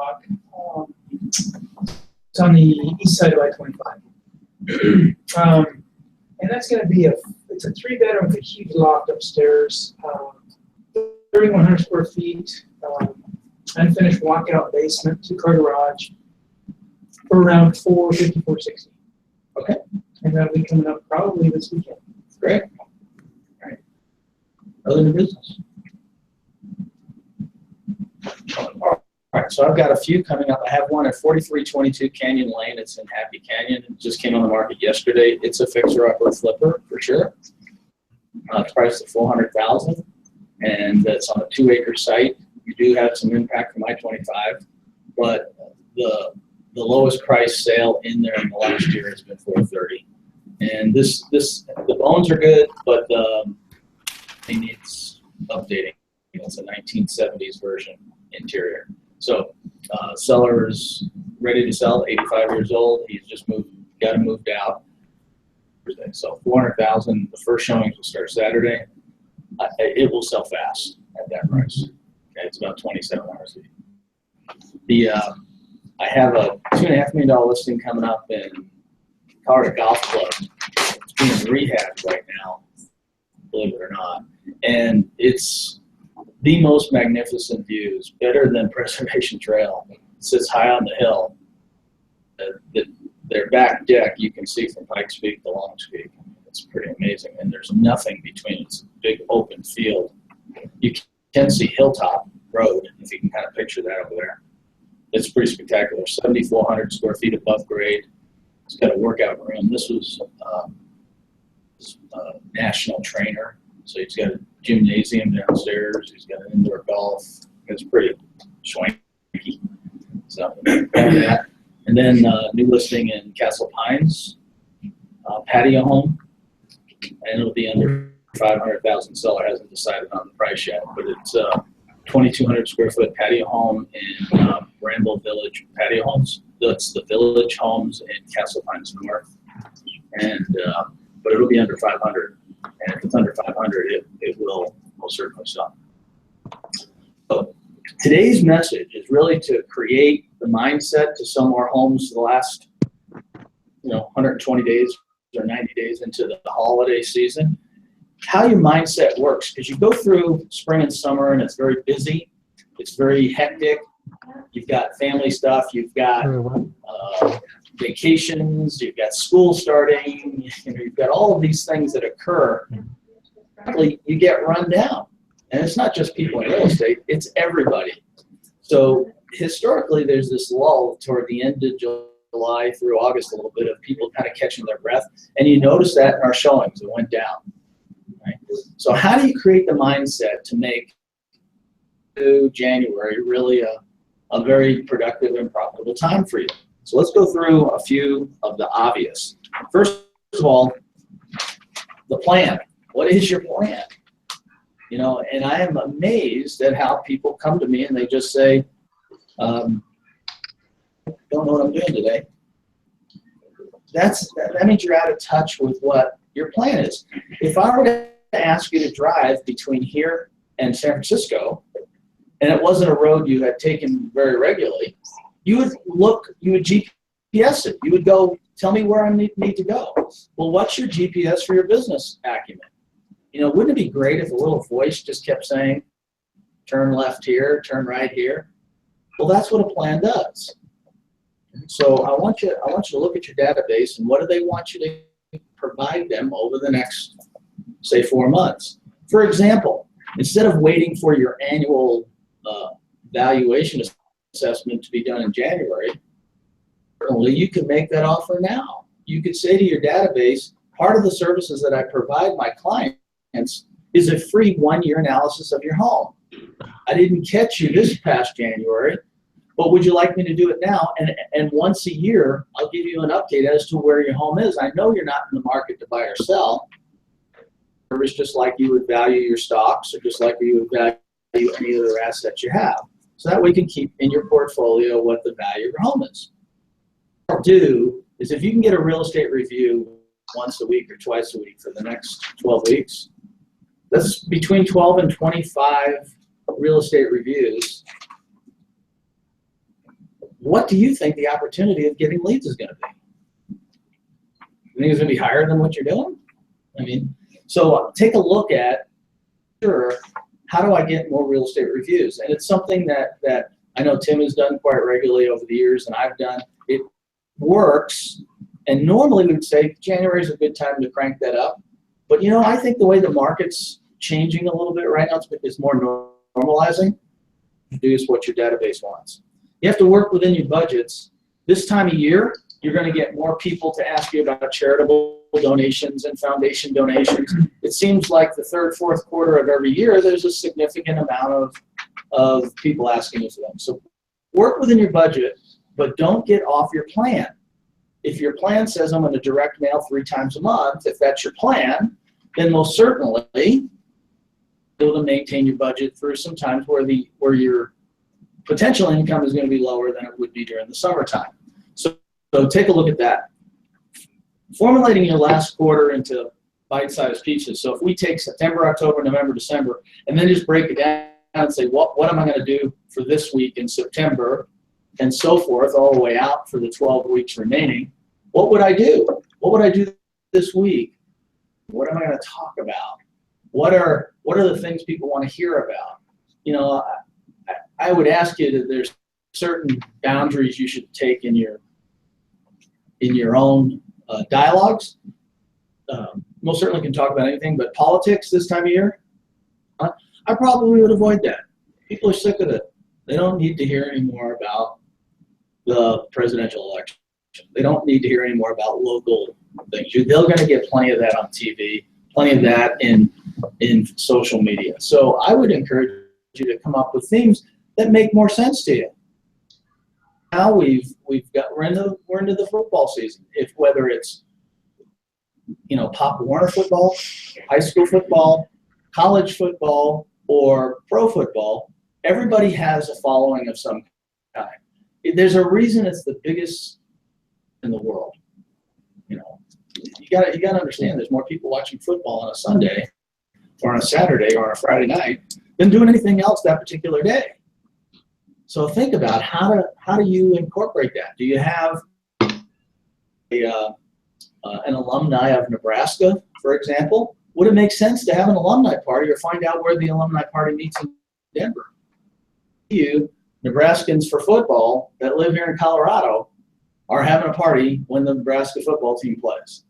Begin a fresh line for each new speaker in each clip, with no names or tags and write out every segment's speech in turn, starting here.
Rock. It's on the east side of I-25. And that's going to be it's a 3-bedroom with a huge loft upstairs, 3,100 square feet, unfinished walkout basement, 2-car garage, for around $450, $460.
Okay.
And that'll be coming up probably this weekend.
Great. All right. Other new business. All right, so I've got a few coming up. I have one at 4322 Canyon Lane. It's in Happy Canyon. It just came on the market yesterday. It's a fixer-upper flipper for sure. It's priced at $400,000, and it's on a 2-acre site. You do have some impact from I-25, but the lowest price sale in there in the last year has been $430,000. And the bones are good, but it needs updating. It's a 1970s version interior. So seller is ready to sell, 85 years old. He's just got him moved out. So $400,000. The first showings will start Saturday. It will sell fast at that price. Okay, it's about 27 hours a week. I have a $2.5 million listing coming up in Colorado Golf Club. It's being rehabbed right now, believe it or not, and it's the most magnificent views, better than Preservation Trail. It sits high on the hill. Their back deck you can see from Pikes Peak to Longs Peak. It's pretty amazing, and there's nothing between. It's a big open field. You can see Hilltop Road, if you can kind of picture that over there. It's pretty spectacular. 7,400 square feet above grade. It's got a workout room. This was a national trainer. So he's got a gymnasium downstairs. He's got an indoor golf. It's pretty swanky. So that. And then new listing in Castle Pines, patio home, and it'll be under $500,000. Seller hasn't decided on the price yet, but it's 2,200 square foot patio home in Bramble Village Patio Homes. That's the Village Homes in Castle Pines North, and but it'll be under 500. And if it's under 500, it will most certainly sell. So today's message is really to create the mindset to sell more homes the last 120 days or 90 days into the holiday season. How your mindset works, because you go through spring and summer and it's very busy, it's very hectic. You've got family stuff, you've got vacations, you've got school starting, you've got all of these things that occur. You get run down. And it's not just people in real estate, it's everybody. So historically, there's this lull toward the end of July through August, a little bit of people kind of catching their breath. And you notice that in our showings, it went down. Right? So how do you create the mindset to make January really a very productive and profitable time for you? So let's go through a few of the obvious. First of all, the plan. What is your plan? And I am amazed at how people come to me and they just say, don't know what I'm doing today. That means you're out of touch with what your plan is. If I were to ask you to drive between here and San Francisco, and it wasn't a road you had taken very regularly, you would GPS it. You would go, tell me where I need to go. Well, what's your GPS for your business acumen? Wouldn't it be great if a little voice just kept saying, turn left here, turn right here? Well, that's what a plan does. So I want you to look at your database and what do they want you to provide them over the next, say, 4 months. For example, instead of waiting for your annual valuation assessment to be done in January, certainly you could make that offer now. You could say to your database, part of the services that I provide my clients is a free 1-year analysis of your home. I didn't catch you this past January, but would you like me to do it now? And once a year, I'll give you an update as to where your home is. I know you're not in the market to buy or sell. It's just like you would value your stocks or just like you would value any other assets you have. So that way you can keep in your portfolio what the value of your home is. What I'll do is if you can get a real estate review once a week or twice a week for the next 12 weeks, that's between 12 and 25 real estate reviews. what do you think the opportunity of getting leads is going to be? You think it's going to be higher than what you're doing? I mean, so take a look at, sure, how do I get more real estate reviews? And it's something that I know Tim has done quite regularly over the years, and I've done. It works, and normally we would say January is a good time to crank that up. But, I think the way the market's changing a little bit right now, it's more normalizing. Produce what your database wants. You have to work within your budgets. This time of year, you're going to get more people to ask you about charitable donations and foundation donations. It seems like the third, fourth quarter of every year, there's a significant amount of people asking you for them. So work within your budget, but don't get off your plan. If your plan says I'm going to direct mail 3 times a month, if that's your plan, then most certainly be able to maintain your budget through some times where your potential income is going to be lower than it would be during the summertime. So take a look at that. Formulating your last quarter into bite-sized pieces. So if we take September, October, November, December, and then just break it down and say, what am I going to do for this week in September, and so forth, all the way out for the 12 weeks remaining, what would I do? What would I do this week? What am I going to talk about? What are the things people want to hear about? I would ask you that there's certain boundaries you should take in your own dialogues. Most certainly can talk about anything, but politics this time of year, I probably would avoid that. People are sick of it. They don't need to hear any more about the presidential election. They don't need to hear any more about local things. They're going to get plenty of that on TV, plenty of that in social media. So I would encourage you to come up with things that make more sense to you. Now we're into the football season. Whether it's Pop Warner football, high school football, college football, or pro football, everybody has a following of some kind. There's a reason it's the biggest in the world. You got to understand there's more people watching football on a Sunday or on a Saturday or on a Friday night than doing anything else that particular day. So think about how do you incorporate that? Do you have an alumni of Nebraska, for example? Would it make sense to have an alumni party or find out where the alumni party meets in Denver? You Nebraskans for football that live here in Colorado are having a party when the Nebraska football team plays.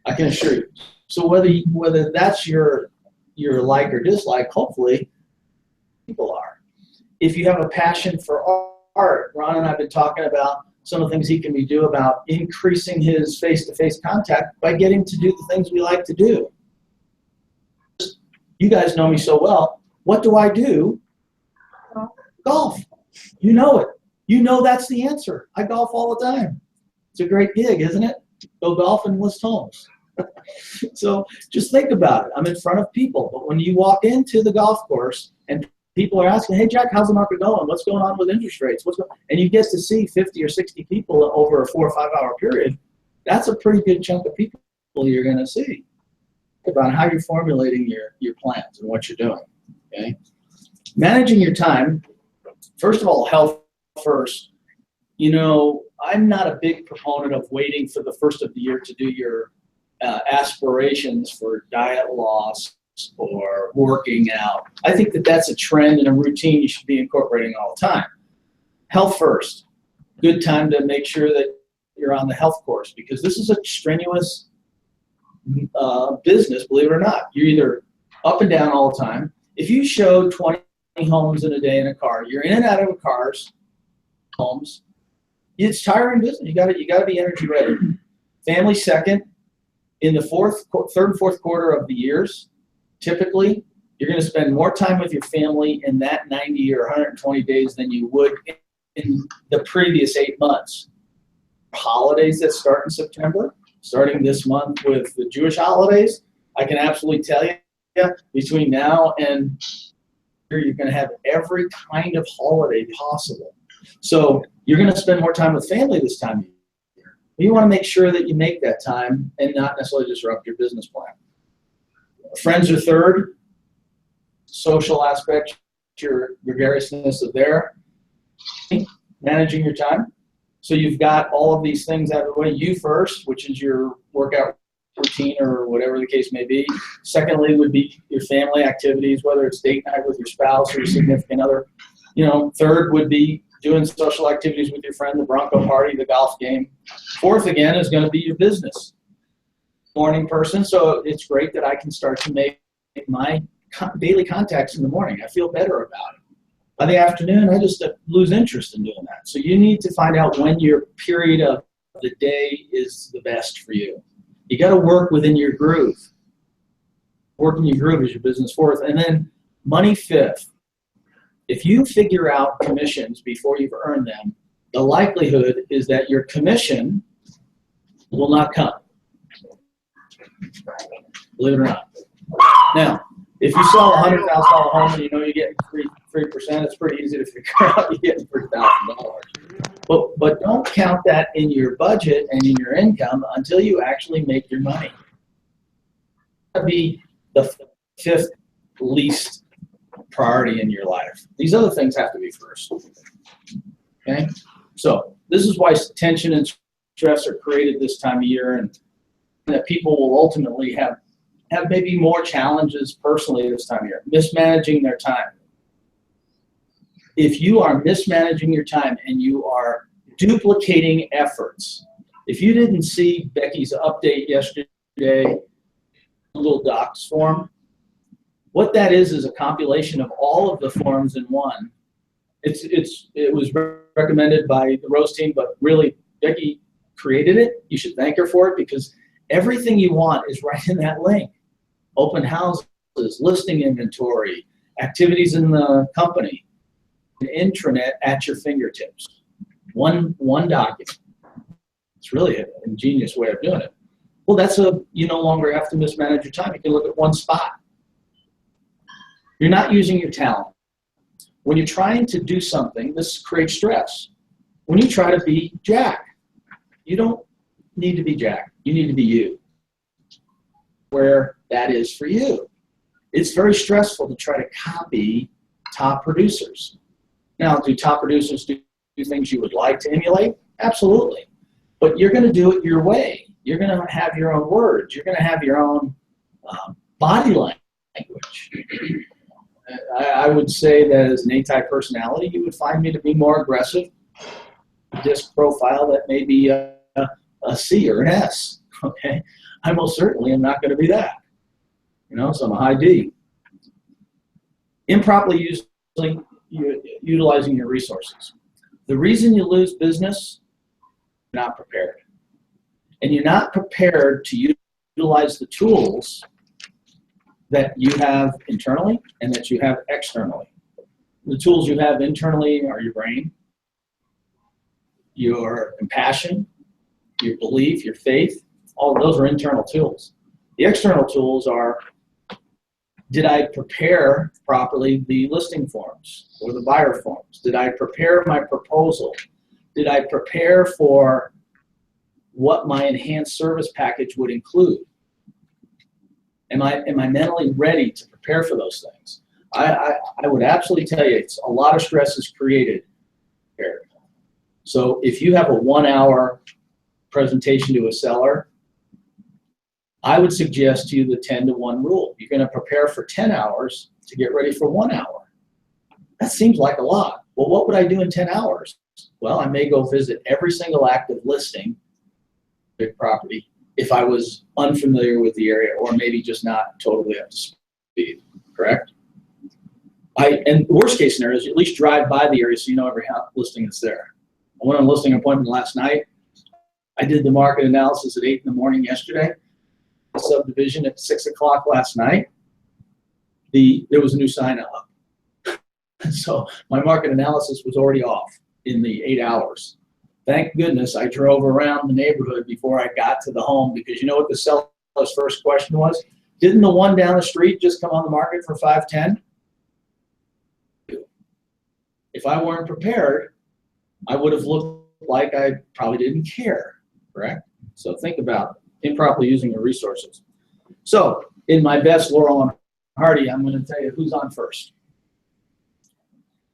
I can assure you. So whether that's your like or dislike, hopefully people are. If you have a passion for art, Ron and I have been talking about some of the things he can do about increasing his face-to-face contact by getting to do the things we like to do. You guys know me so well. What do I do? Golf. You know it. You know that's the answer. I golf all the time. It's a great gig, isn't it? Go golf and list homes. So just think about it. I'm in front of people, but when you walk into the golf course and people are asking, hey, Jack, how's the market going? What's going on with interest rates? And you get to see 50 or 60 people over a 4 or 5 hour period, that's a pretty good chunk of people you're going to see. About how you're formulating your plans and what you're doing. Okay, managing your time. First of all, health first. I'm not a big proponent of waiting for the first of the year to do your aspirations for diet loss or working out. I think that's a trend and a routine you should be incorporating all the time. Health first. Good time to make sure that you're on the health course, because this is a strenuous business, believe it or not. You're either up and down all the time. If you showed 20 homes in a day in a car, you're in and out of cars, homes. It's tiring business. You got to be energy ready. Family second. In the third and fourth quarter of the years, typically you're going to spend more time with your family in that 90 or 120 days than you would in the previous 8 months. Holidays that start in September, starting this month with the Jewish holidays, I can absolutely tell you, between now and you're going to have every kind of holiday possible. So you're going to spend more time with family this time of year. You want to make sure that you make that time and not necessarily disrupt your business plan. Friends are third. Social aspect, your gregariousness of there. managing your time. So you've got all of these things out of the way. You first, which is your workout routine or whatever the case may be. Secondly would be your family activities, whether it's date night with your spouse or your significant other. Third would be doing social activities with your friend, the Bronco party, the golf game. Fourth, again, is going to be your business. Morning person, so it's great that I can start to make my daily contacts in the morning. I feel better about it. By the afternoon, I just lose interest in doing that. So you need to find out when your period of the day is the best for you. You got to work within your groove. Working your groove is your business fourth. And then money fifth. If you figure out commissions before you've earned them, the likelihood is that your commission will not come. Believe it or not. Now, if you sell a $100,000 home and you know you're getting 3%, it's pretty easy to figure out you're getting $3,000. But don't count that in your budget and in your income until you actually make your money. That would be the fifth least priority in your life. These other things have to be first. Okay? So this is why tension and stress are created this time of year, and that people will ultimately have maybe more challenges personally this time of year, mismanaging their time. If you are mismanaging your time and you are duplicating efforts, if you didn't see Becky's update yesterday, Google Docs form, what that is a compilation of all of the forms in one. It was recommended by the Rose team, but really Becky created it. You should thank her for it because everything you want is right in that link. Open houses, listing inventory, activities in the company, an intranet at your fingertips. One document. It's really an ingenious way of doing it. Well, you no longer have to mismanage your time. You can look at one spot. You're not using your talent. When you're trying to do something, this creates stress. When you try to be Jack, you don't need to be Jack. You need to be you. Where that is for you. It's very stressful to try to copy top producers. Now, do top producers do things you would like to emulate? Absolutely. But you're going to do it your way. You're going to have your own words. You're going to have your own body language. I would say that as an A-type personality, you would find me to be more aggressive. Disc profile that may be a C or an S. Okay, I most certainly am not going to be that. So I'm a high D. Improperly utilizing your resources. The reason you lose business, you're not prepared. And you're not prepared to utilize the tools that you have internally and that you have externally. The tools you have internally are your brain, your compassion, your belief, your faith. All of those are internal tools. The external tools are, did I prepare properly the listing forms or the buyer forms? Did I prepare my proposal? Did I prepare for what my enhanced service package would include? Am I mentally ready to prepare for those things? I would absolutely tell you a lot of stress is created here. So if you have a 1-hour presentation to a seller, I would suggest to you the 10-to-1 rule. You're going to prepare for 10 hours to get ready for 1 hour. That seems like a lot. Well, what would I do in 10 hours? Well, I may go visit every single active listing, big property, if I was unfamiliar with the area or maybe just not totally up to speed, correct? And worst case scenario is you at least drive by the area so you know every listing that's there. I went on a listing appointment last night. I did the market analysis at 8 in the morning yesterday. Subdivision at 6 o'clock last night. There was a new sign up. So my market analysis was already off in the 8 hours. Thank goodness I drove around the neighborhood before I got to the home because you know what the seller's first question was? Didn't the one down the street just come on the market for 510? If I weren't prepared, I would have looked like I probably didn't care, correct? So think about improperly using your resources. So in my best Laurel and Hardy, I'm going to tell you who's on first.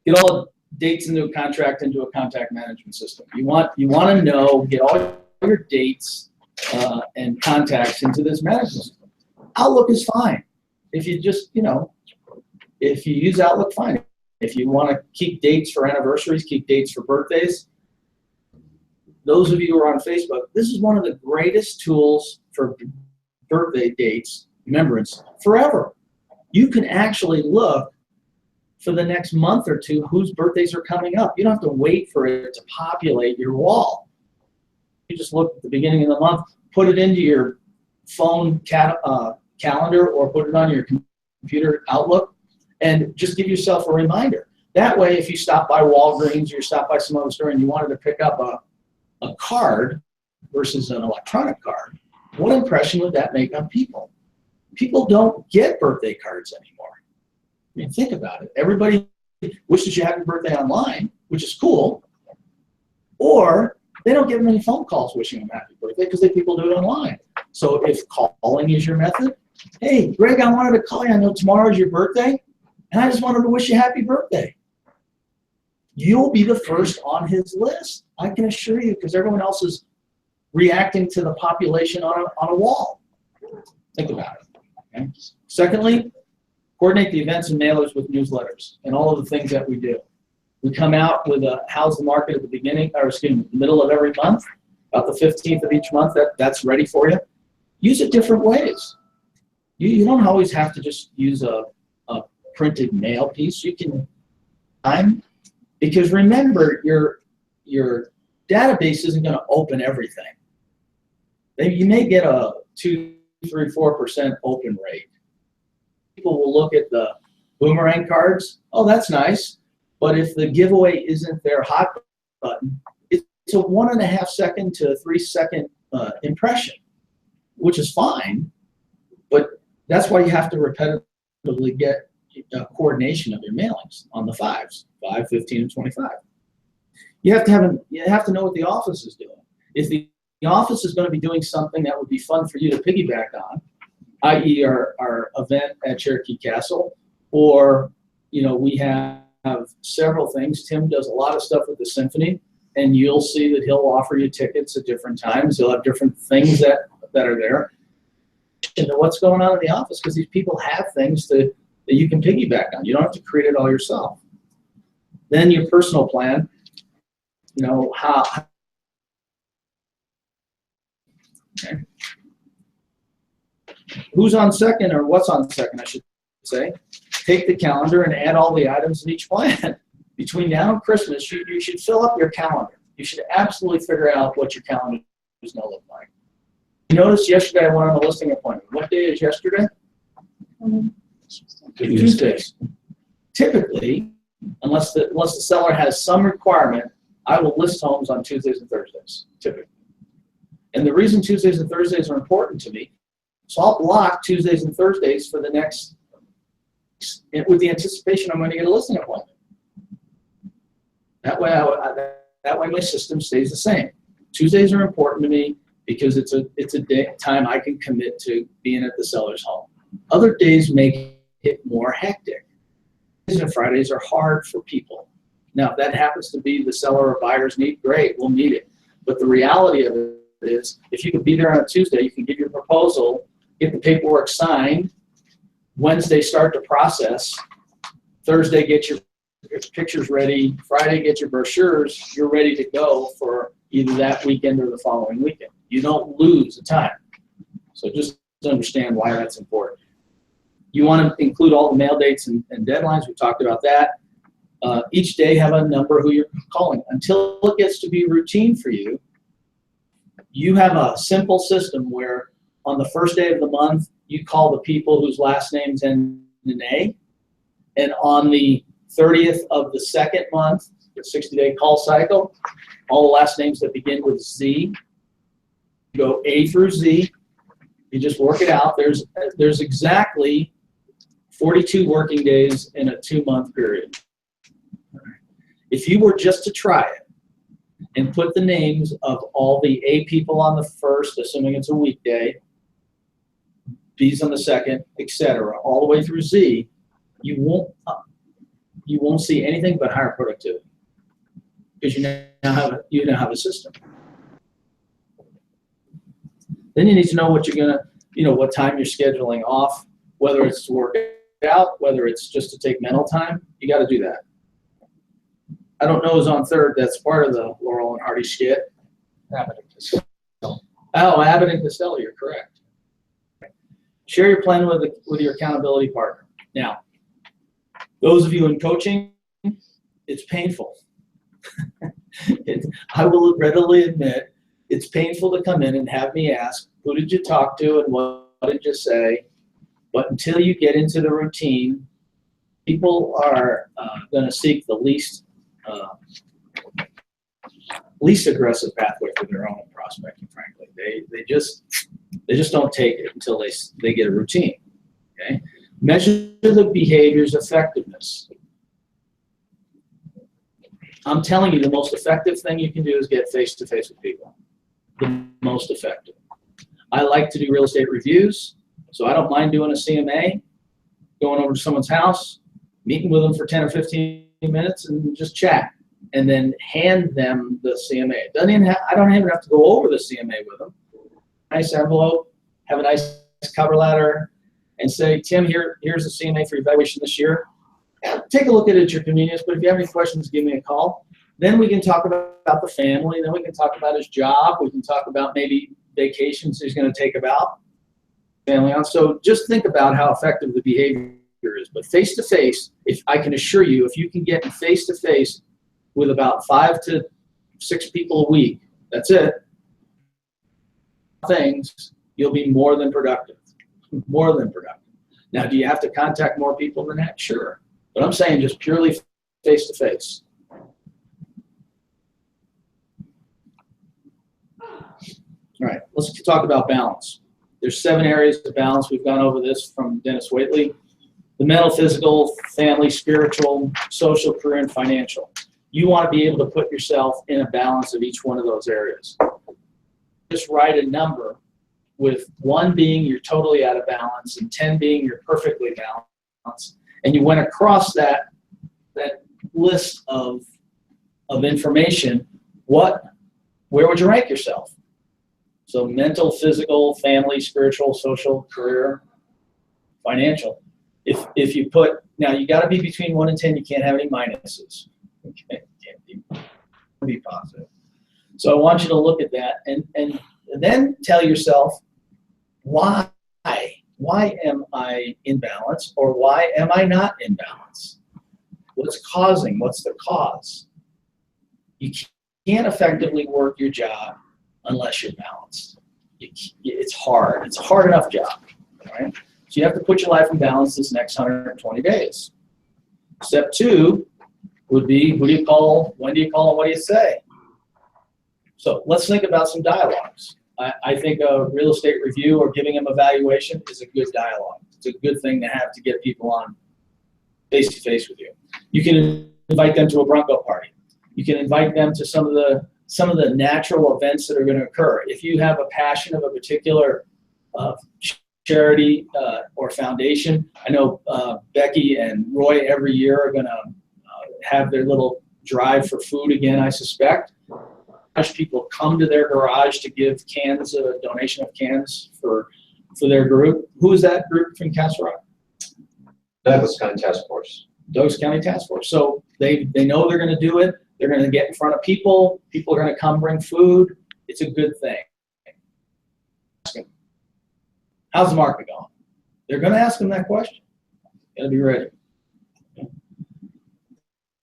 Get all dates into a contract into a contact management system. You want to know, get all your dates and contacts into this management system. Outlook is fine. If you just, if you use Outlook, fine. If you want to keep dates for anniversaries, keep dates for birthdays. Those of you who are on Facebook, this is one of the greatest tools for birthday dates, remembrance, forever. You can actually look for the next month or two whose birthdays are coming up. You don't have to wait for it to populate your wall. You just look at the beginning of the month, put it into your phone calendar or put it on your computer Outlook, and just give yourself a reminder. That way, if you stop by Walgreens or you stop by some other store and you wanted to pick up a card versus an electronic card, what impression would that make on people? People don't get birthday cards anymore. I mean, think about it. Everybody wishes you happy birthday online, which is cool, or they don't get many phone calls wishing them happy birthday because people do it online. So if calling is your method, hey, Greg, I wanted to call you. I know tomorrow's your birthday, and I just wanted to wish you happy birthday. You'll be the first on his list, I can assure you, because everyone else is reacting to the population on a wall. Think about it. Okay? Secondly, coordinate the events and mailers with newsletters and all of the things that we do. We come out with a how's the market at the beginning, or excuse me, the middle of every month, about the 15th of each month, that's ready for you. Use it different ways. You don't always have to just use a printed mail piece. You can because remember, your database isn't going to open everything. You may get a 2, 3, 4% open rate. People will look at the boomerang cards. Oh, that's nice. But if the giveaway isn't their hot button, it's a 1.5 second to 3 second impression, which is fine. But that's why you have to repetitively get coordination of your mailings on the 5s, 5, 15, and 25. You have to know what the office is doing. If the office is going to be doing something that would be fun for you to piggyback on, i.e. our event at Cherokee Castle, or we have several things. Tim does a lot of stuff with the symphony, and you'll see that he'll offer you tickets at different times. He'll have different things that are there. And what's going on in the office, because these people have things that you can piggyback on. You don't have to create it all yourself. Then your personal plan, how. Okay. Who's on second, or what's on second, I should say. Take the calendar and add all the items in each plan. Between now and Christmas, you should fill up your calendar. You should absolutely figure out what your calendar is going to look like. You noticed yesterday I went on a listing appointment. What day is yesterday? Tuesdays. Typically, unless the seller has some requirement, I will list homes on Tuesdays and Thursdays, typically. And the reason Tuesdays and Thursdays are important to me, so I'll block Tuesdays and Thursdays for the next, with the anticipation I'm going to get a listing appointment. That way my system stays the same. Tuesdays are important to me because it's a time I can commit to being at the seller's home. Other days make it more hectic. Tuesdays and Fridays are hard for people. Now, if that happens to be the seller or buyer's need, great, we'll meet it. But the reality of it is, if you can be there on a Tuesday, you can give your proposal, get the paperwork signed, Wednesday start the process, Thursday get your pictures ready, Friday get your brochures, you're ready to go for either that weekend or the following weekend. You don't lose the time. So just understand why that's important. You want to include all the mail dates and deadlines. We talked about that. Each day have a number who you're calling. Until it gets to be routine for you, you have a simple system where on the first day of the month, you call the people whose last names end in A. And on the 30th of the second month, the 60-day call cycle, all the last names that begin with Z, you go A through Z. You just work it out. There's exactly 42 working days in a 2-month period. If you were just to try it and put the names of all the A people on the first, assuming it's a weekday, B's on the second, etc., all the way through Z, you won't see anything but higher productivity. because you now have a system. Then you need to know what you're gonna, what time you're scheduling off, whether it's to work out, whether it's just to take mental time. You got to do that. I don't know who's on third. That's part of the Laurel and Hardy skit.
Abbott and Costello.
Oh, Abbott and Costello, you're correct. Share your plan with your accountability partner. Now, those of you in coaching, it's painful. I will readily admit, it's painful to come in and have me ask, who did you talk to and what did you say? But until you get into the routine, people are going to seek the least aggressive pathway for their own prospecting, frankly. They just don't take it until they get a routine. Okay? Measure the behavior's effectiveness. I'm telling you, the most effective thing you can do is get face-to-face with people. The most effective. I like to do real estate reviews, so I don't mind doing a CMA, going over to someone's house, meeting with them for 10 or 15 minutes and just chat, and then hand them the CMA. I don't even have to go over the CMA with them. Nice envelope, have a nice cover letter, and say, Tim, here's the CMA for evaluation this year. Yeah, take a look at it at your convenience, but if you have any questions, give me a call. Then we can talk about the family, then we can talk about his job, we can talk about maybe vacations he's going to take about family on. So just think about how effective the behavior is. But face-to-face, if I can assure you, if you can get face-to-face with about 5 to 6 people a week, that's it, things, you'll be more than productive. More than productive. Now, do you have to contact more people than that? Sure. But I'm saying just purely face-to-face. All right, let's talk about balance. There's 7 areas of balance. We've gone over this from Dennis Waitley. The mental, physical, family, spiritual, social, career, and financial. You want to be able to put yourself in a balance of each one of those areas. Just write a number with 1 being you're totally out of balance and 10 being you're perfectly balanced. And you went across that list of information, where would you rank yourself? So mental, physical, family, spiritual, social, career, financial. If you put, now you got to be between 1 and 10, you can't have any minuses. Okay, can't be positive. So I want you to look at that and then tell yourself, why am I in balance, or why am I not in balance? What's the cause? You can't effectively work your job unless you're balanced. It's hard. It's a hard enough job, right? So you have to put your life in balance this next 120 days. Step 2 would be, who do you call, when do you call, and what do you say? So let's think about some dialogues. I think a real estate review or giving them evaluation is a good dialogue. It's a good thing to have to get people on face-to-face with you. You can invite them to a Bronco party. You can invite them to some of the natural events that are going to occur. If you have a passion of a particular charity or foundation, I know Becky and Roy every year are going to have their little drive for food again, I suspect. People come to their garage to give cans, a donation of cans for their group. Who is that group from Castle Rock?
Douglas County Task Force.
Douglas County Task Force. So they know they're going to do it. They're going to get in front of people. People are going to come bring food. It's a good thing. Ask them, how's the market going? They're going to ask them that question. Got to be ready.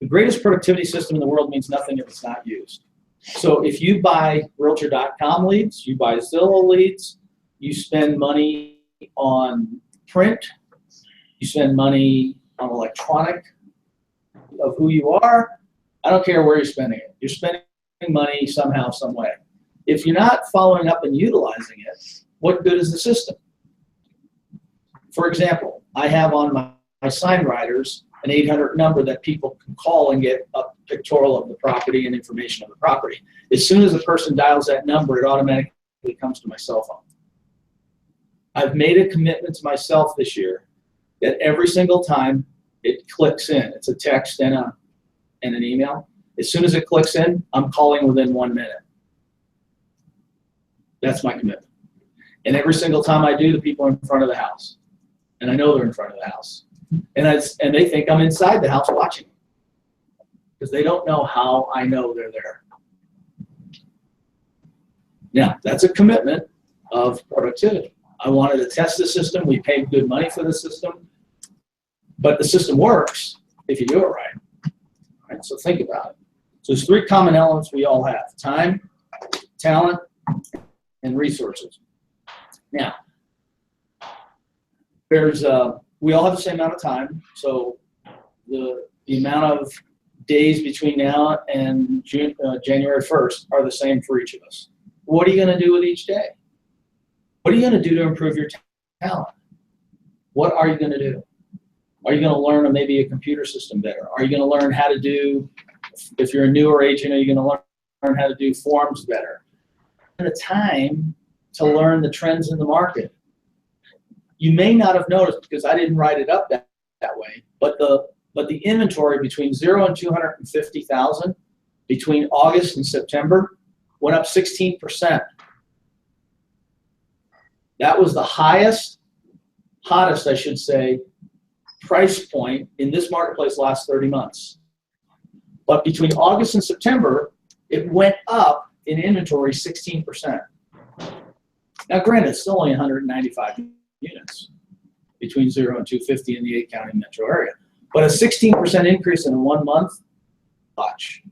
The greatest productivity system in the world means nothing if it's not used. So if you buy Realtor.com leads, you buy Zillow leads, you spend money on print, you spend money on electronic of who you are, I don't care where you're spending it. You're spending money somehow, some way. If you're not following up and utilizing it, what good is the system? For example, I have on my sign writers an 800 number that people can call and get a pictorial of the property and information of the property. As soon as a person dials that number, it automatically comes to my cell phone. I've made a commitment to myself this year that every single time it clicks in, it's a text and an email, As soon as it clicks in, I'm calling within 1 minute. That's my commitment. And every single time I do, the people are in front of the house. And I know they're in front of the house. And they think I'm inside the house watching. Because they don't know how I know they're there. Now, that's a commitment of productivity. I wanted to test the system. We paid good money for the system. But the system works if you do it right. All right, so think about it. So there's 3 common elements we all have: time, talent, and resources. Now, we all have the same amount of time. So the amount of days between now and January 1st are the same for each of us. What are you going to do with each day? What are you going to do to improve your talent? What are you going to do? Are you going to learn maybe a computer system better? Are you going to learn how to do, if you're a newer agent, are you going to learn how to do forms better? And the time to learn the trends in the market. You may not have noticed, because I didn't write it up that way, but the inventory between 0 and 250,000 between August and September went up 16%. That was the hottest, I should say, price point in this marketplace last 30 months. But between August and September, it went up in inventory 16%. Now, granted, it's still only 195 units between 0 and 250 in the 8-county metro area. But a 16% increase in 1 month, watch.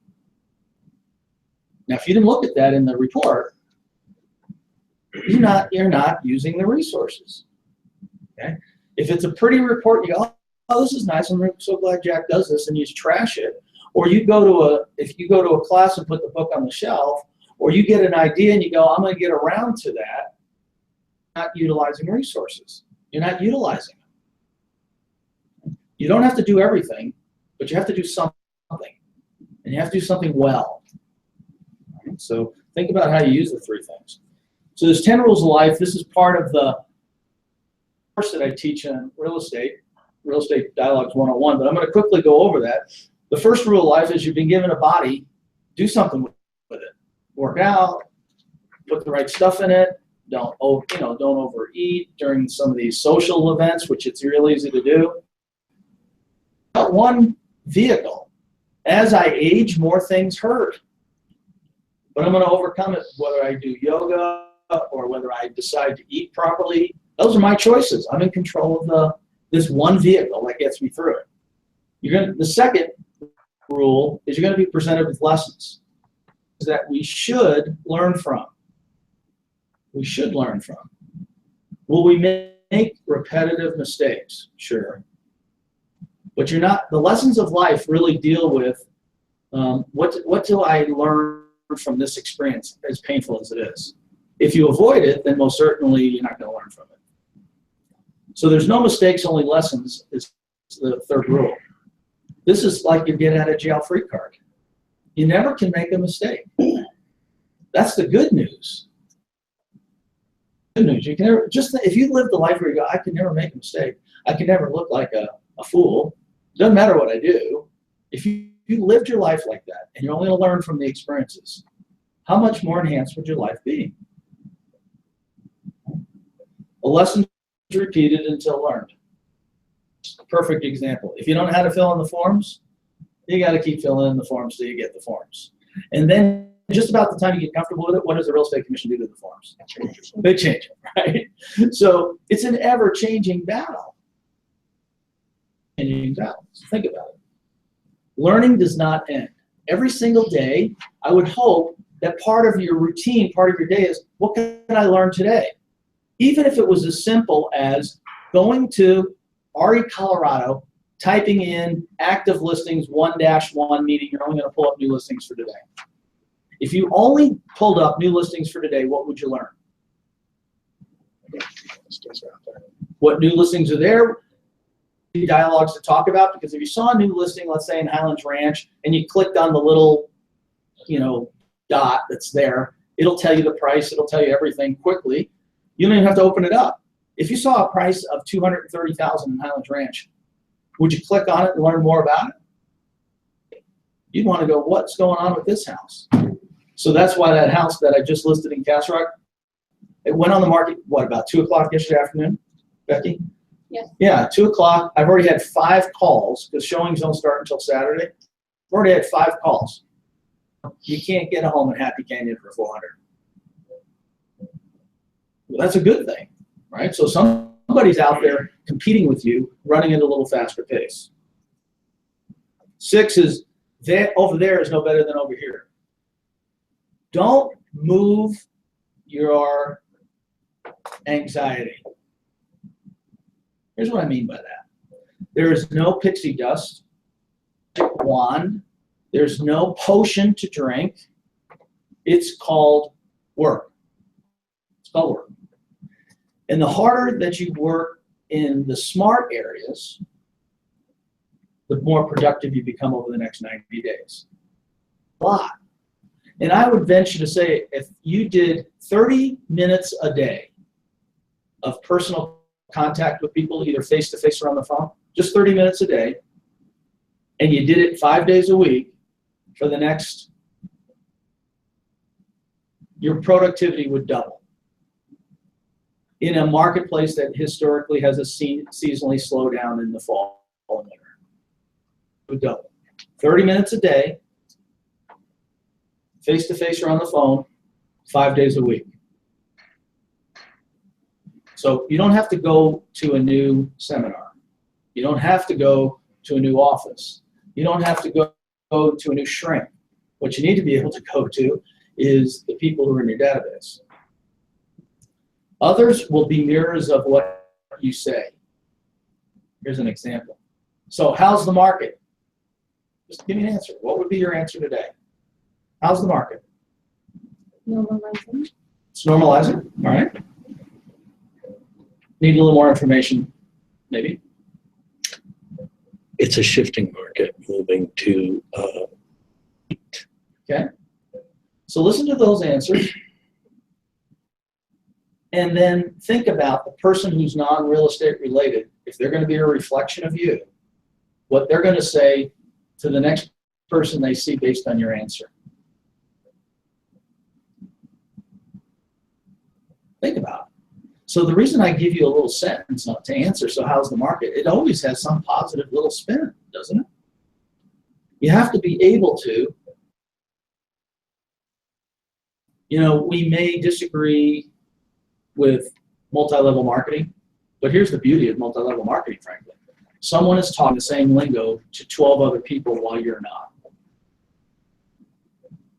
Now, if you didn't look at that in the report, you're not using the resources. Okay? If it's a pretty report, you go, oh, this is nice, I'm so glad Jack does this, and you just trash it. Or if you go to a class and put the book on the shelf, or you get an idea and you go, I'm going to get around to that, not utilizing resources. You're not utilizing them. You don't have to do everything, but you have to do something. And you have to do something well. Right? So think about how you use the 3 things. So there's 10 rules of life. This is part of the course that I teach on real estate Dialogues 101, but I'm going to quickly go over that. The first rule of life is you've been given a body, do something with it. Work out, put the right stuff in it. Don't overeat during some of these social events, which it's real easy to do. But one vehicle. As I age, more things hurt. But I'm going to overcome it, whether I do yoga or whether I decide to eat properly. Those are my choices. I'm in control of this one vehicle that gets me through it. The second rule is you're going to be presented with lessons that we should learn from. We should learn from. Will we make repetitive mistakes? Sure. But the lessons of life really deal with what do I learn from this experience, as painful as it is. If you avoid it, then most certainly you're not going to learn from it. So there's no mistakes, only lessons is the third rule. This is like your get out of jail free card. You never can make a mistake. That's the good news. Good news. You can never, if you live the life where you go, I can never make a mistake. I can never look like a fool. Doesn't matter what I do. If you lived your life like that and you're only going to learn from the experiences, how much more enhanced would your life be? A lesson is repeated until learned. Perfect example. If you don't know how to fill in the forms, you got to keep filling in the forms till you get the forms. And then just about the time you get comfortable with it, what does the real estate commission do to the forms? They change it, right? So it's an ever-changing battle. So think about it. Learning does not end. Every single day, I would hope that part of your routine, part of your day is, what can I learn today? Even if it was as simple as going to RE Colorado, typing in active listings 1-1, meaning you're only going to pull up new listings for today. If you only pulled up new listings for today, what would you learn? What new listings are there? Dialogues to talk about, because if you saw a new listing, let's say in Highlands Ranch, and you clicked on the little, dot that's there, it'll tell you the price, it'll tell you everything quickly. You don't even have to open it up. If you saw a price of $230,000 in Highlands Ranch, would you click on it and learn more about it? you'd want to go, what's going on with this house? So that's why that house that I just listed in Castle Rock, it went on the market, what, about 2 o'clock yesterday afternoon, Becky?
Yes.
Yeah, 2 o'clock. I've already had 5 calls because showings don't start until Saturday. I've already had 5 calls. You can't get a home in Happy Canyon for 400. Well, that's a good thing, right? So somebody's out there competing with you, running at a little faster pace. 6 is that over there is no better than over here. Don't move your anxiety. Here's what I mean by that. There is no pixie dust, wand. There's no potion to drink. It's called work. It's called work. And the harder that you work in the smart areas, the more productive you become over the next 90 days. A lot. And I would venture to say if you did 30 minutes a day of personal contact with people, either face-to-face or on the phone, just 30 minutes a day, and you did it 5 days a week for the next, your productivity would double. In a marketplace that historically has a seasonally slowdown in the fall and winter. It would double. 30 minutes a day, face-to-face or on the phone, 5 days a week. So you don't have to go to a new seminar. You don't have to go to a new office. You don't have to go to a new shrink. What you need to be able to go to is the people who are in your database. Others will be mirrors of what you say. Here's an example. So how's the market? Just give me an answer. What would be your answer today? How's the market?
Normalizing.
It's normalizing, all right. Need a little more information, maybe?
It's a shifting market moving to
Okay. So listen to those answers. And then think about the person who's non-real estate related, if they're going to be a reflection of you, what they're going to say to the next person they see based on your answer. Think about it. So the reason I give you a little sentence to answer, so how's the market? It always has some positive little spin, doesn't it? You have to be able to, you know, we may disagree with multi-level marketing, but here's the beauty of multi-level marketing, frankly. Someone is talking the same lingo to 12 other people while you're not.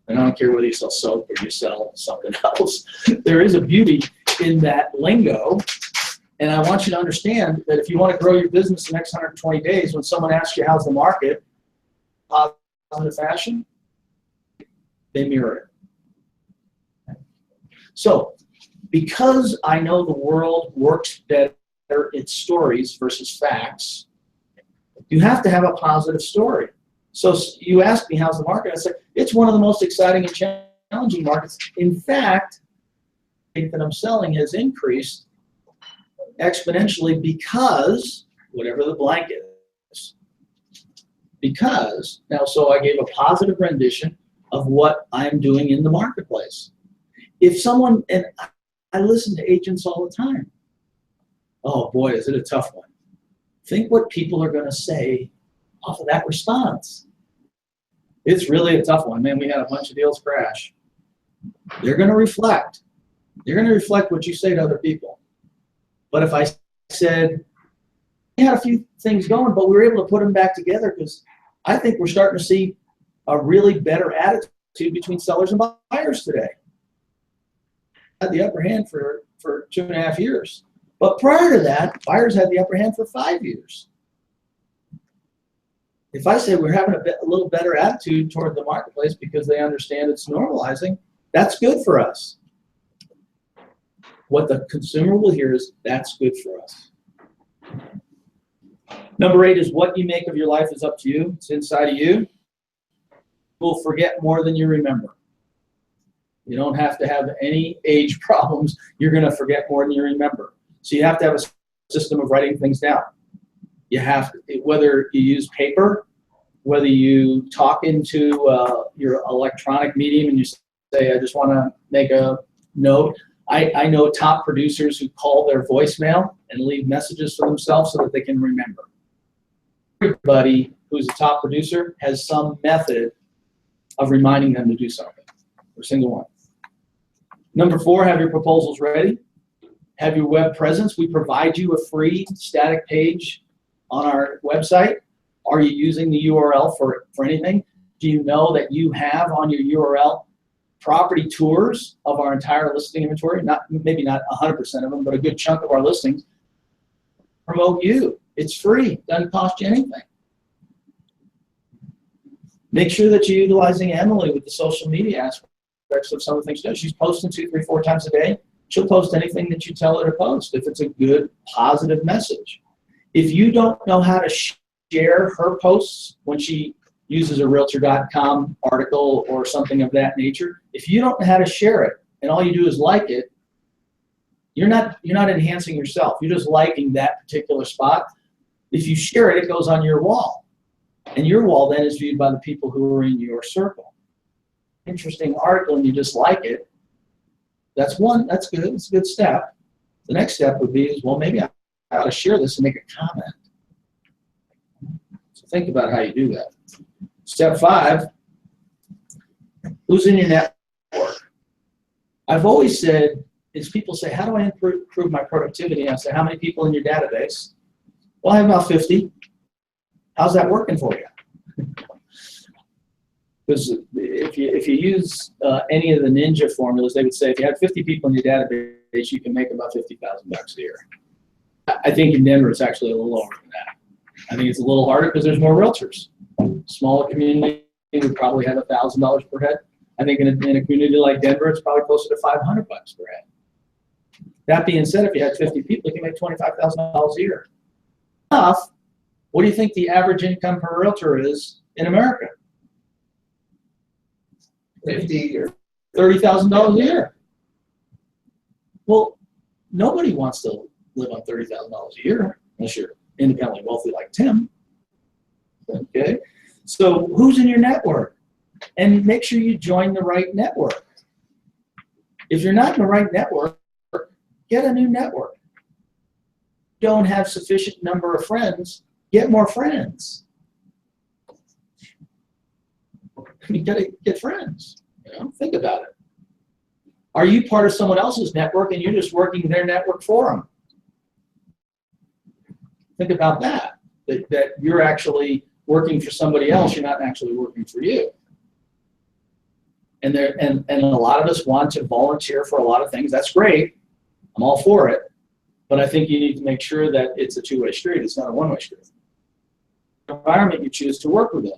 And I don't care whether you sell soap or you sell something else. There is a beauty in that lingo, and I want you to understand that if you want to grow your business the next 120 days, when someone asks you how's the market, positive fashion, they mirror it. So, because I know the world works better in stories versus facts, you have to have a positive story. So you ask me, how's the market? I say, it's one of the most exciting and challenging markets. In fact, that I'm selling has increased exponentially because, whatever the blank is, because, now, so I gave a positive rendition of what I'm doing in the marketplace. If someone, and I listen to agents all the time. Oh boy, is it a tough one. Think what people are going to say off of that response. It's really a tough one. Man, we had a bunch of deals crash. They're going to reflect. They're going to reflect what you say to other people. But if I said, we had a few things going, but we were able to put them back together because I think we're starting to see a really better attitude between sellers and buyers today. Had the upper hand for 2.5 years. But prior to that, buyers had the upper hand for 5 years. If I say we're having a little better attitude toward the marketplace because they understand it's normalizing, that's good for us. What the consumer will hear is, that's good for us. Number 8 is what you make of your life is up to you. It's inside of you. You'll forget more than you remember. You don't have to have any age problems. You're going to forget more than you remember. So you have to have a system of writing things down. You have to, whether you use paper whether you talk into your electronic medium and you say, I just want to make a note. I know top producers who call their voicemail and leave messages for themselves so that they can remember. Everybody who's a top producer has some method of reminding them to do something. Every single one. Number 4, have your proposals ready. Have your web presence. We provide you a free static page on our website. Are you using the URL for anything? Do you know that you have on your URL property tours of our entire listing inventory? Maybe not 100% of them, but a good chunk of our listings. Promote you. It's free. Doesn't cost you anything. Make sure that you're utilizing Emily with the social media aspects of some of the things she does. She's posting 2, 3, 4 times a day. She'll post anything that you tell her to post if it's a good, positive message. If you don't know how to share her posts when she uses a Realtor.com article or something of that nature, if you don't know how to share it and all you do is like it, you're not enhancing yourself. You're just liking that particular spot. If you share it, it goes on your wall. And your wall then is viewed by the people who are in your circle. Interesting article and you just like it. That's good. It's a good step. The next step would be, well, maybe I ought to share this and make a comment. So think about how you do that. Step 5, who's in your network? I've always said, is people say, how do I improve my productivity? I say, how many people in your database? Well, I have about 50. How's that working for you? Because if you use any of the ninja formulas, they would say if you had 50 people in your database, you can make about $50,000 a year. I think in Denver it's actually a little lower than that. I think it's a little harder because there's more realtors. Smaller community would probably have $1,000 per head. I think in a community like Denver, it's probably closer to $500 per head. That being said, if you had 50 people, you can make $25,000 a year. What do you think the average income per realtor is in America?
50 or
$30,000 a year. Well, nobody wants to live on $30,000 a year unless you're independently wealthy like Tim. Okay, so who's in your network? And make sure you join the right network. If you're not in the right network, get a new network. Don't have sufficient number of friends, get more friends. You gotta get friends. Think about it. Are you part of someone else's network and you're just working their network for them? Think about that. That you're actually working for somebody else, you're not actually working for you. And a lot of us want to volunteer for a lot of things. That's great. I'm all for it. But I think you need to make sure that it's a two-way street. It's not a one-way street. The environment you choose to work within.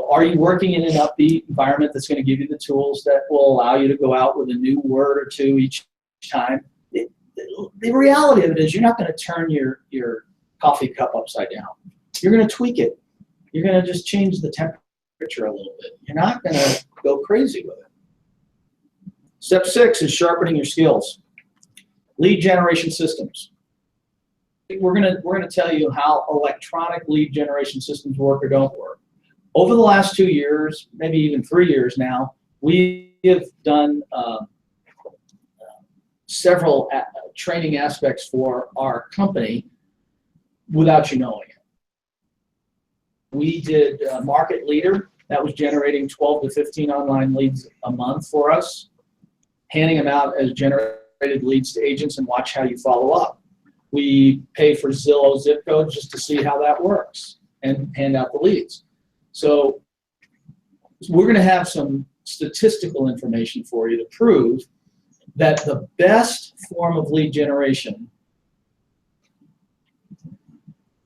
Are you working in an upbeat environment that's going to give you the tools that will allow you to go out with a new word or two each time? The reality of it is you're not going to turn your coffee cup upside down. You're going to tweak it. You're going to just change the temperature a little bit. You're not going to go crazy with it. Step 6 is sharpening your skills. Lead generation systems. We're gonna tell you how electronic lead generation systems work or don't work. Over the last 2 years, maybe even 3 years now, we have done several training aspects for our company without you knowing it. We did Market Leader. That was generating 12 to 15 online leads a month for us, handing them out as generated leads to agents and watch how you follow up. We pay for Zillow zip codes just to see how that works and hand out the leads. So we're going to have some statistical information for you to prove that the best form of lead generation,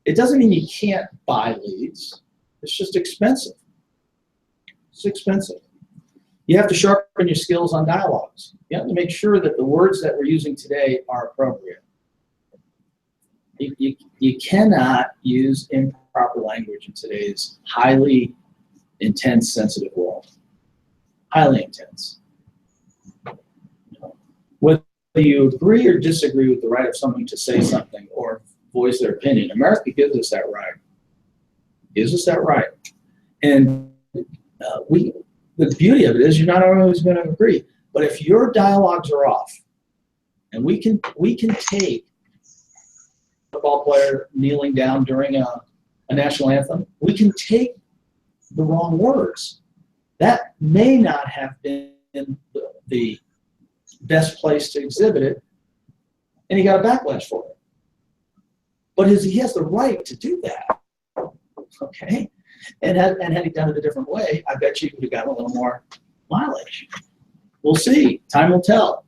it doesn't mean you can't buy leads. It's just expensive. It's expensive. You have to sharpen your skills on dialogues. You have to make sure that the words that we're using today are appropriate. You cannot use improper language in today's highly intense, sensitive world. Highly intense. Whether you agree or disagree with the right of someone to say something or voice their opinion, America gives us that right. Is this that right? And the beauty of it is you're not always going to agree. But if your dialogues are off, and we can take a football player kneeling down during a national anthem, we can take the wrong words. That may not have been the best place to exhibit it, and he got a backlash for it. But he has the right to do that, okay? And had he done it a different way, I bet you would have gotten a little more mileage. We'll see. Time will tell.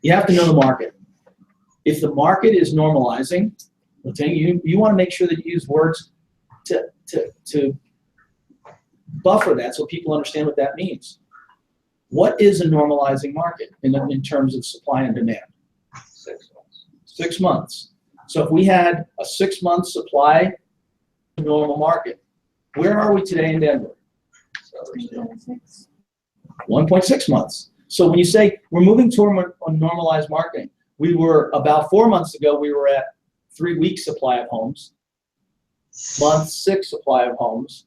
You have to know the market. If the market is normalizing, you want to make sure that you use words to buffer that so people understand what that means. What is a normalizing market in terms of supply and demand?
6 months.
6 months. So if we had a 6-month supply normal market, where are we today in Denver? 1.6 months. So when you say we're moving toward a normalized market, we were about 4 months ago, we were at 3 weeks supply of homes, month 6 supply of homes.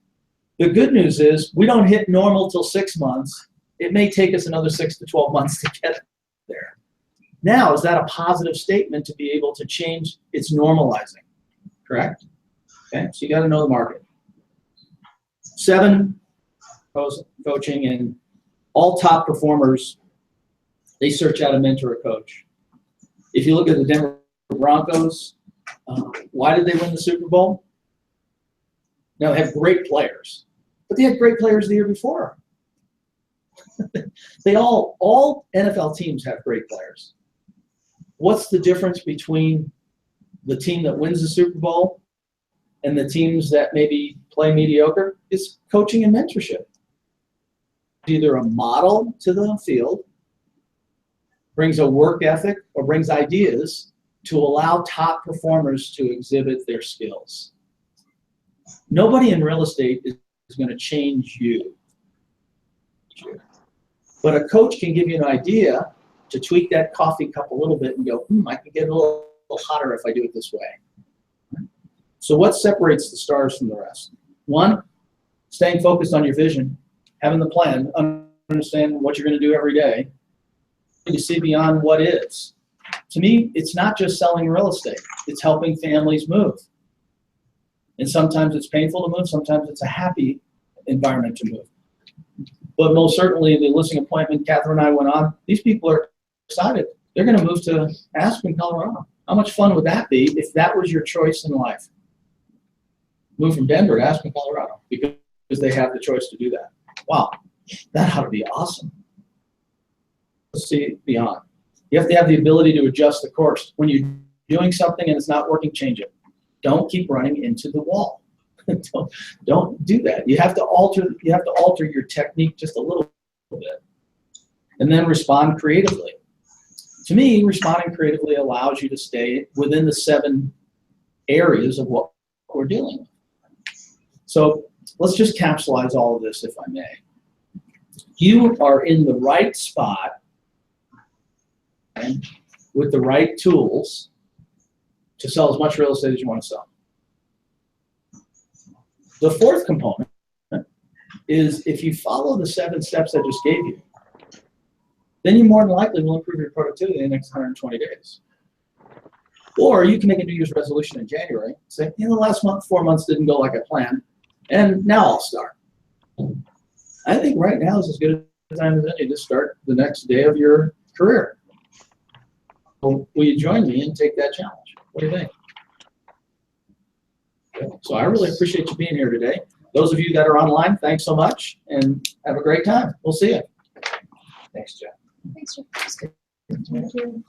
The good news is we don't hit normal till 6 months. It may take us another 6 to 12 months to get there. Now, is that a positive statement to be able to change its normalizing? Correct? Okay, so you got to know the market. 7, coaching, and all top performers, they search out a mentor or coach. If you look at the Denver Broncos, why did they win the Super Bowl? Now, they have great players, but they had great players the year before. All NFL teams have great players. What's the difference between the team that wins the Super Bowl and the teams that maybe play mediocre? It's coaching and mentorship. Either a model to the field, brings a work ethic, or brings ideas to allow top performers to exhibit their skills. Nobody in real estate is going to change you. But a coach can give you an idea to tweak that coffee cup a little bit and go, I can get a little hotter if I do it this way. So what separates the stars from the rest? 1, staying focused on your vision, having the plan, understand what you're going to do every day. You see beyond what is. To me, it's not just selling real estate. It's helping families move. And sometimes it's painful to move. Sometimes it's a happy environment to move. But most certainly, the listing appointment Catherine and I went on, these people are excited. They're going to move to Aspen, Colorado. How much fun would that be if that was your choice in life? Move from Denver to Aspen, Colorado, because they have the choice to do that. Wow, that ought to be awesome. Let's see beyond. You have to have the ability to adjust the course. When you're doing something and it's not working, change it. Don't keep running into the wall. Don't do that. You have to alter your technique just a little bit. And then respond creatively. To me, responding creatively allows you to stay within the 7 areas of what we're dealing with. So let's just capsulize all of this, if I may. You are in the right spot and with the right tools to sell as much real estate as you want to sell. The 4th component is if you follow the 7 steps I just gave you, then you more than likely will improve your productivity in the next 120 days. Or you can make a New Year's resolution in January, say, the last 4 months didn't go like I planned, and now I'll start. I think right now is as good a time as any to start the next day of your career. Will you join me and take that challenge? What do you think? So I really appreciate you being here today. Those of you that are online, thanks so much, and have a great time. We'll see you.
Thanks, Jeff.
Thanks, Jeff. Thank you.